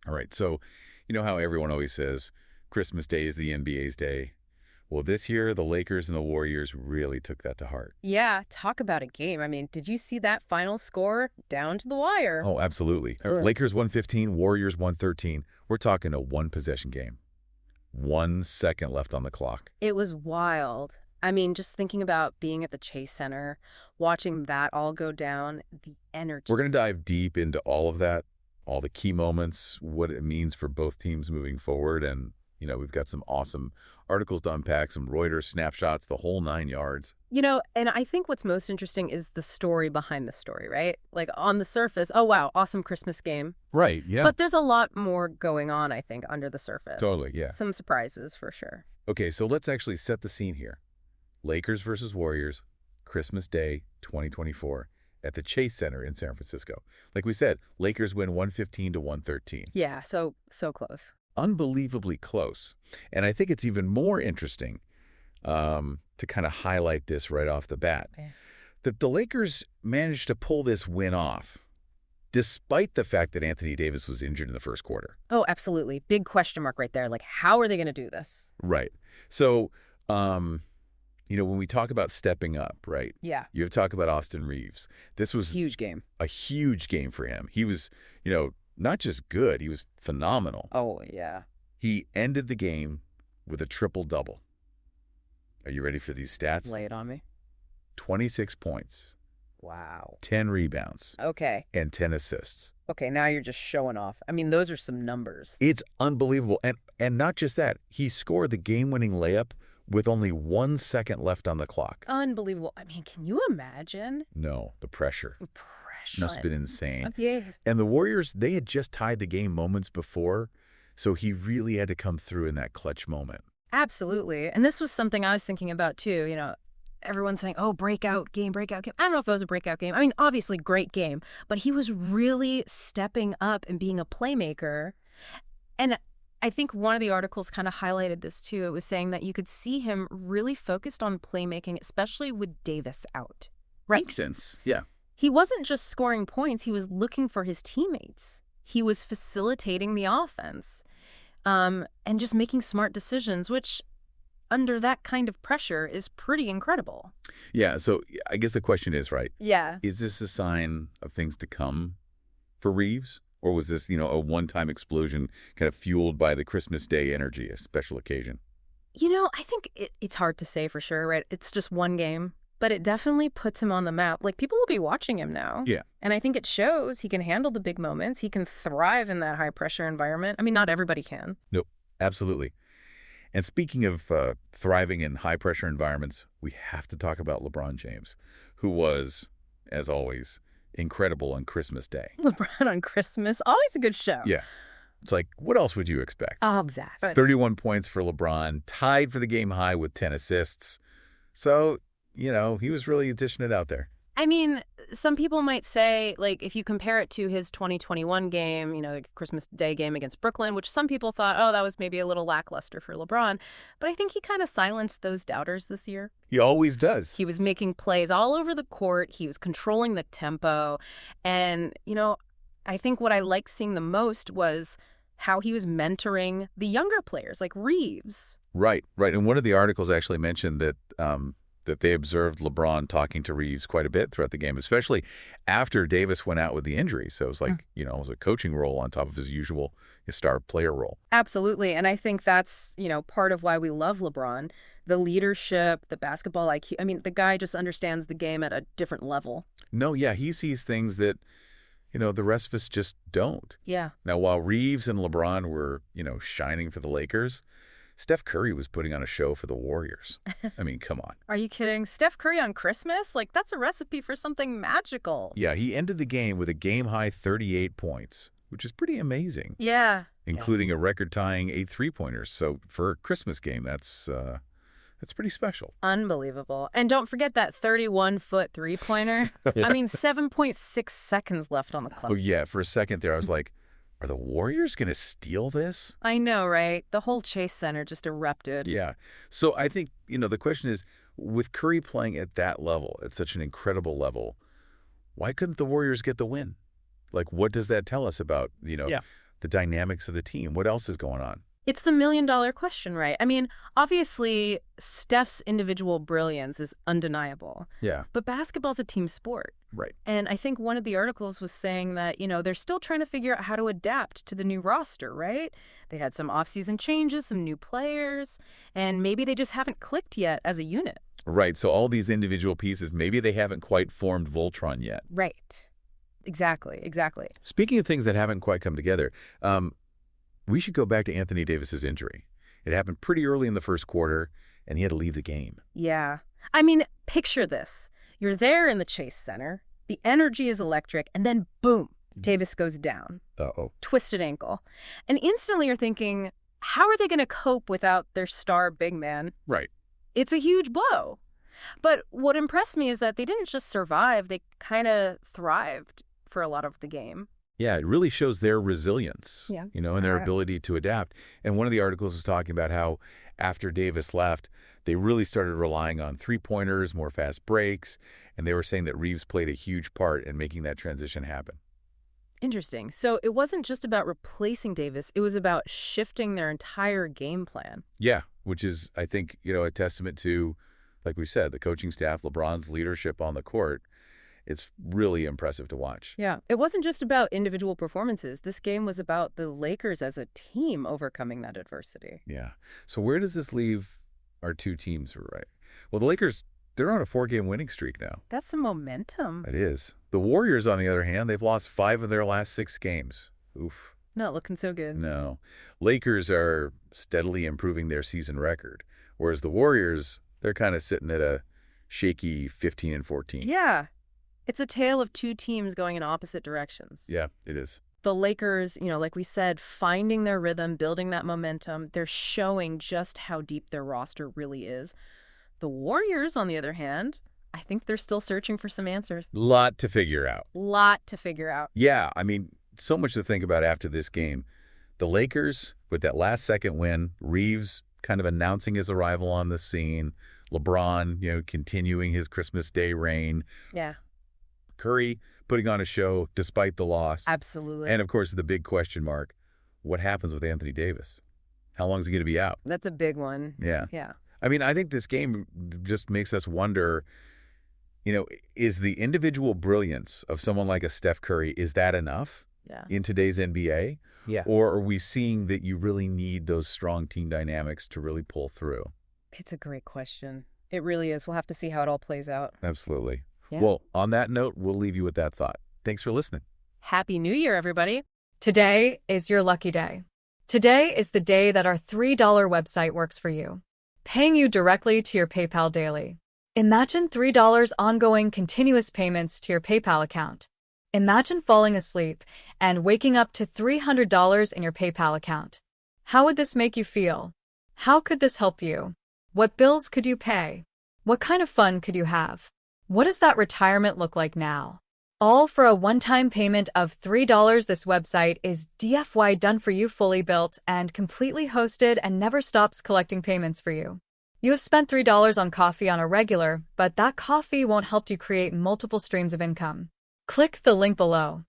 All right, so you know how everyone always says Christmas Day is the NBA's day? Well, this year, the Lakers and the Warriors really took that to heart. Yeah, talk about a game. I mean, did you see that final score down to the wire? Oh, absolutely. Lakers 115, Warriors 113. We're talking a one-possession game. 1 second left on the clock. It was wild. I mean, just thinking about being at the Chase Center, watching that all go down, the energy. We're going to dive deep into all of that, all the key moments, what it means for both teams moving forward, and we've got some awesome articles to unpack, some Reuters snapshots, the whole 9 yards. And I think what's most interesting is the story behind the story, right? Like on the surface, oh, wow, awesome Christmas game. Right, yeah. But there's a lot more going on, I think, under the surface. Totally, yeah. Some surprises for sure. Okay, so let's actually set the scene here. Lakers versus Warriors, Christmas Day 2024 at the Chase Center in San Francisco. Like we said, Lakers win 115 to 113. Yeah, so close. Unbelievably close. And I think it's even more interesting to kind of highlight this right off the bat, that the Lakers managed to pull this win off, despite the fact that Anthony Davis was injured in the first quarter. Oh, absolutely. Big question mark right there. Like, how are they going to do this? Right. So, when we talk about stepping up, right? Yeah. You have to talk about Austin Reeves. This was Huge game. a huge game for him. He was, not just good, he was phenomenal. Oh, yeah. He ended the game with a triple-double. Are you ready for these stats? Lay it on me. 26 points. Wow. 10 rebounds. Okay. And 10 assists. Okay, now you're just showing off. I mean, those are some numbers. It's unbelievable. And not just that. He scored the game-winning layup with only 1 second left on the clock. Unbelievable. I mean, can you imagine? No, the pressure. Must have been insane. Yes. And the Warriors, they had just tied the game moments before, so he really had to come through in that clutch moment. Absolutely. And this was something I was thinking about, too. Everyone's saying, oh, breakout game. I don't know if it was a breakout game. I mean, obviously, great game. But he was really stepping up and being a playmaker. And I think one of the articles kind of highlighted this, too. It was saying that you could see him really focused on playmaking, especially with Davis out. Right. Makes sense. Yeah. He wasn't just scoring points. He was looking for his teammates. He was facilitating the offense and just making smart decisions, which under that kind of pressure is pretty incredible. Yeah, so I guess the question is, right? Yeah. Is this a sign of things to come for Reeves? Or was this, a one-time explosion kind of fueled by the Christmas Day energy, a special occasion? I think it's hard to say for sure, right? It's just one game. But it definitely puts him on the map. Like, people will be watching him now. Yeah. And I think it shows he can handle the big moments. He can thrive in that high-pressure environment. I mean, not everybody can. Nope, absolutely. And speaking of thriving in high-pressure environments, we have to talk about LeBron James, who was, as always, incredible on Christmas Day. LeBron on Christmas, always a good show. Yeah. It's like, what else would you expect? Obsessed. 31 points for LeBron, tied for the game high with 10 assists. So, he was really dishing it out there. I mean, some people might say, like, if you compare it to his 2021 game, the Christmas Day game against Brooklyn, which some people thought, oh, that was maybe a little lackluster for LeBron. But I think he kind of silenced those doubters this year. He always does. He was making plays all over the court. He was controlling the tempo. And, I think what I liked seeing the most was how he was mentoring the younger players, like Reeves. Right. And one of the articles actually mentioned that that they observed LeBron talking to Reeves quite a bit throughout the game, especially after Davis went out with the injury. So it was like, it was a coaching role on top of his usual star player role. Absolutely. And I think that's, part of why we love LeBron. The leadership, the basketball IQ. I mean, the guy just understands the game at a different level. No, yeah, he sees things that, the rest of us just don't. Yeah. Now, while Reeves and LeBron were, shining for the Lakers, Steph Curry was putting on a show for the Warriors. I mean, come on. Are you kidding? Steph Curry on Christmas? Like, that's a recipe for something magical. Yeah, he ended the game with a game-high 38 points, which is pretty amazing. Yeah. Including a record-tying 8 three-pointers. So for a Christmas game, that's pretty special. Unbelievable. And don't forget that 31-foot three-pointer. I mean, 7.6 seconds left on the clock. Oh, yeah. For a second there, I was like, are the Warriors going to steal this? I know, right? The whole Chase Center just erupted. Yeah. So I think, the question is, with Curry playing at that level, at such an incredible level, why couldn't the Warriors get the win? Like, what does that tell us about, the the dynamics of the team? What else is going on? It's the million-dollar question, right? I mean, obviously, Steph's individual brilliance is undeniable. Yeah. But basketball's a team sport. Right. And I think one of the articles was saying that, they're still trying to figure out how to adapt to the new roster, right? They had some off-season changes, some new players, and maybe they just haven't clicked yet as a unit. Right. So all these individual pieces, maybe they haven't quite formed Voltron yet. Right. Exactly. Speaking of things that haven't quite come together, we should go back to Anthony Davis's injury. It happened pretty early in the first quarter, and he had to leave the game. Yeah. I mean, picture this. You're there in the Chase Center. The energy is electric, and then boom, Davis goes down. Uh-oh. Twisted ankle. And instantly you're thinking, how are they going to cope without their star big man? Right. It's a huge blow. But what impressed me is that they didn't just survive, they kind of thrived for a lot of the game. Yeah, it really shows their resilience, Yeah. And their ability to adapt. And one of the articles was talking about how after Davis left, they really started relying on three-pointers, more fast breaks, and they were saying that Reeves played a huge part in making that transition happen. Interesting. So it wasn't just about replacing Davis, it was about shifting their entire game plan. Yeah, which is, I think, a testament to, like we said, the coaching staff, LeBron's leadership on the court. It's really impressive to watch. Yeah. It wasn't just about individual performances. This game was about the Lakers as a team overcoming that adversity. Yeah. So where does this leave our two teams, right? Well, the Lakers, they're on a 4-game winning streak now. That's some momentum. It is. The Warriors, on the other hand, they've lost 5 of their last 6 games. Oof. Not looking so good. No. Lakers are steadily improving their season record, whereas the Warriors, they're kind of sitting at a shaky 15-14. Yeah. It's a tale of two teams going in opposite directions. Yeah, it is. The Lakers, like we said, finding their rhythm, building that momentum, they're showing just how deep their roster really is. The Warriors, on the other hand, I think they're still searching for some answers. Lot to figure out. Yeah, I mean, so much to think about after this game. The Lakers, with that last-second win, Reeves kind of announcing his arrival on the scene, LeBron, continuing his Christmas Day reign. Yeah. Curry putting on a show despite the loss. Absolutely. And, of course, the big question mark, what happens with Anthony Davis? How long is he going to be out? That's a big one. Yeah. Yeah. I mean, I think this game just makes us wonder, is the individual brilliance of someone like a Steph Curry, is that enough in today's NBA? Yeah. Or are we seeing that you really need those strong team dynamics to really pull through? It's a great question. It really is. We'll have to see how it all plays out. Absolutely. Yeah. Well, on that note, we'll leave you with that thought. Thanks for listening. Happy New Year, everybody. Today is your lucky day. Today is the day that our $3 website works for you, paying you directly to your PayPal daily. Imagine $3 ongoing continuous payments to your PayPal account. Imagine falling asleep and waking up to $300 in your PayPal account. How would this make you feel? How could this help you? What bills could you pay? What kind of fun could you have? What does that retirement look like now? All for a one-time payment of $3. This website is DFY done for you, fully built and completely hosted, and never stops collecting payments for you. You have spent $3 on coffee on a regular, but that coffee won't help you create multiple streams of income. Click the link below.